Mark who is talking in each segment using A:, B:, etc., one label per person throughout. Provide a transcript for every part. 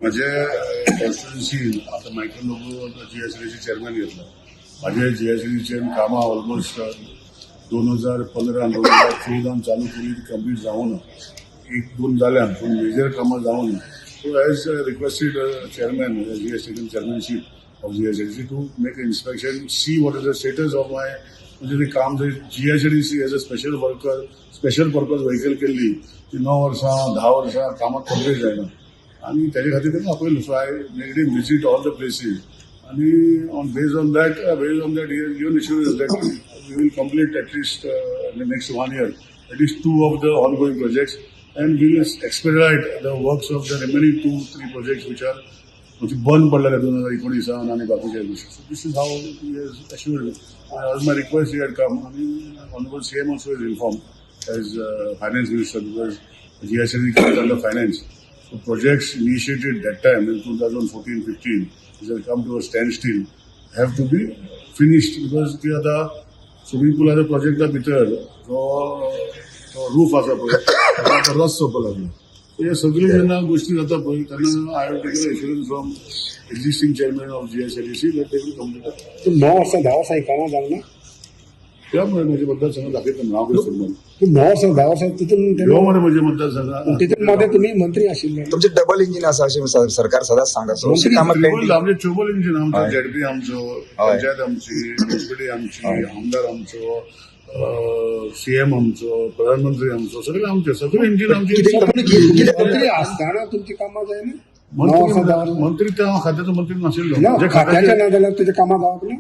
A: माझे कॉन्स्टिट्युन्सी आता Michael logo जीएसडीचे chairman घेतला. माझे जीएसडीचे कामां ऑलमोस्ट 2015-2014 चालू केली ती कंप्लीट जाऊन 1-2 जाल्या पण मेजर कामां जाऊन. So as requested chairman GSD chairmanship of GSDC to make inspection, see what is the status of my म्हणजे ते काम जे GSDC as a special worker special purpose vehicle केल्ली ती 9 वर्सां 10 वर्सां कामां कंप्लीट जायना आणि त्याच्या खातीर त्यांना आपयलो. So I made him visit all the places आणि based on that given assurance that we will complete at least in the next 1 year at least 2 of the ongoing projects and we will expedite the works of the remaining 2-3 projects which are बंद पडलेले 2019 आणि बाकीच्या गोष्टी. So this is how he has assured. As my request he had come आणि honorable CM also is informed as finance minister because GSD comes under finance. So projects initiated that time in 2014-15 which have come to a standstill have to be finished because the other swimming pool other project भितर जो roof असा पळय रस सोपा लागला. हे सगळे जेन्ना गोष्टी जाता पळय तेन्ना I have taken assurance from existing chairman of GSDC that they will complete.
B: 9 वर्सां 10 वर्सां कामां जावना
A: त्यामुळे माझ्या मतदारसंघात दाखयता नाव कसं म्हणून
B: 9 वर्सां 10 वर्सां तितून
A: ह्यो मरे माझ्या मतदारसंघात
B: तितून मध्ये तुम्ही मंत्री आशिल्ले.
C: तुमचे डबल इंजिन असा अशें सरकार सदांच सांगता.
B: मंत्री
C: कामां पेंडिंग
A: आमचे चोबल इंजिन आमचो जेडपी आमचो पंचायत आमची एसपीडी आमची आमदार आमचो सीएम आमचो प्रधानमंत्री आमचो सगळे आमचे सगळे इंजिन आमचे.
B: मंत्री असताना तुमची कामां जायना.
A: मंत्री त्या खात्याचो मंत्री नाशिल्लो.
B: ना खात्याच्या ना जाल्यार तुझे कामां जावप ना.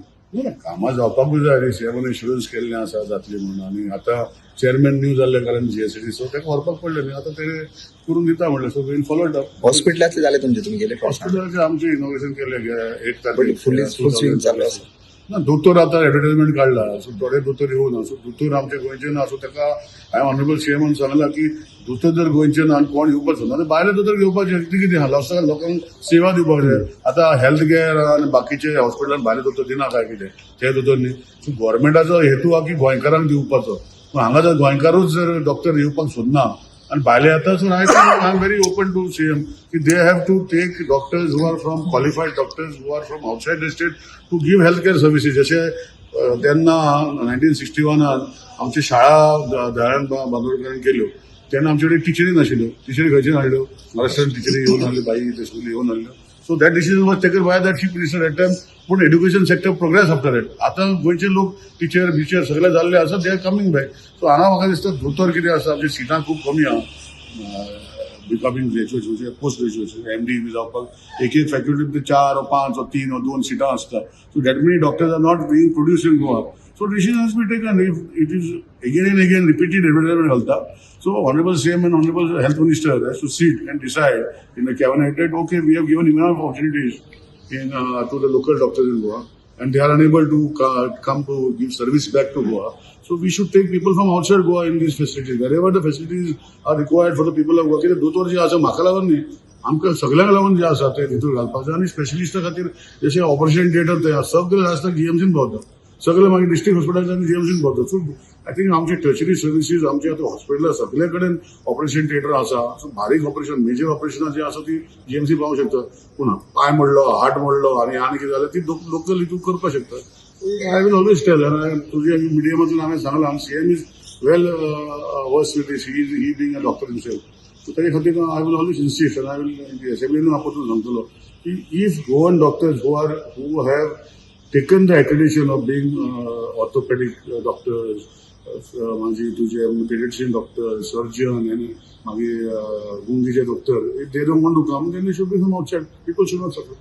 A: कामां जावपाकूच जाय रे. सीएमान इन्शुरन्स केल्ले आसा जातली म्हणून आणि आता चेअरमॅन न्यू जाल्ल्या कारण जीएसडी सो ताका व्हरपाक पडलें न्ही. आता ते करून दिता म्हणलें so will follow it up.
C: हॉस्पिटलांतले जाले तुमचे तुम्ही गेले
A: हॉस्पिटलाचे आमचे इनॉग्रेशन केले 1 तारखेक
C: फुल स्विंग चालू आसा.
A: ना दोतोर आता एडव्हर्टायजमेंट काढला सो थोडे दोतोर येऊन सो दोतोर आमचे गोंयचे ना सो ताका हांवें ऑनरेबल सीएमान सांगला की दोतोर जर गोंयचे ना आनी कोण येवपाचो ना भायले दोतोर घेवपाचे कितें आहा लोकांक सेवा दिवपाक जाय. आता हेल्थ केअर आनी बाकीचे हॉस्पिटलांत भायले दोतोर दिना काय कितें ते दोतोर न्ही. सो गव्हर्मेंटाचो हेतू हा की गोंयकारांक दिवपाचो. पूण हांगा जर गोंयकारूच जर डॉक्टर येवपाक सोदना आणि भायले येता so I am very open to CM की they have to take doctors who are from qualified doctors who are from outside the state to give health care services. जसे त्यांना 1961 आमची शाळा दयानंद बांदोडकरांनी केल्यो तेन्ना आमचे कडेन टिचरी नाशिल्ल्यो. टिचरी खंयचे हाडल्यो महाराष्ट्रान टिचरी येवन हाडल्यो बाई ते स्कूल येवन हाडल्यो. So that decision was taken by that chief minister at time. पूण education sector progress after it. आता गोंयचे लोक टिचर बिचर सगळे जाल्ले आसा they are coming back. So हांगा म्हाका दिसता दोतोर कितें आसा आमची सिटां खूब कमी आहा becoming graduates post graduates MD बी जावपाक एक फॅकल्टी 4 or 5 or 3 or 2 सिटां आसता. So that many doctors are not being produced in Goa. So decision has been taken. If it is again and again repeated advertisement halta. So honorable CM and honorable health minister has to sit and decide in the cabinet that okay, we have given enough opportunities to the local doctors in Goa and they are unable to come to give service back to Goa. So we should take people from outside Goa in these facilities. Wherever the facilities are required for the people of Goa. कित्याक दोतोर जे आसा म्हाका लागून न्ही आमकां सगळ्यांक लागून जे आसा ते भितर घालपाक जाय आनी स्पेशलिस्टा खातीर जशें ऑपरेशन थिएटर ते सगळे आसता जीएमसीन पावता. सगळे मागीर डिस्ट्रिक्ट हॉस्पिटलांत जीएमसीन पावता. सो आय थिंक आमचे टर्शरी सर्विसीस आमचे आता हॉस्पिटलां सगळे कडेन ऑपरेशन थिएटर आसा. सो बारीक ऑपरेशन मेजर ऑपरेशनां जी आसा ती जीएमसी पावूंक शकता. पूण पाय मोडलो हार्ट मोडलो आनी कितें जालें ती लोकल हितून करपाक शकता. आय विल ऑलवेज टेल तुझे मिडियमांतून हांवें सांगलां CM is well versed with this. He being a doctor himself. So ताचे खातीर I will always insist I will असेंब्लीन आपोवून सांगतलो की if Goan doctors who have taken the accreditation of being orthopedic doctors, माझी तुझे pediatrician doctor, surgeon, and मागीर गुंगीचे doctor, if they don't want to come, then they should be from outside. People should not suffer.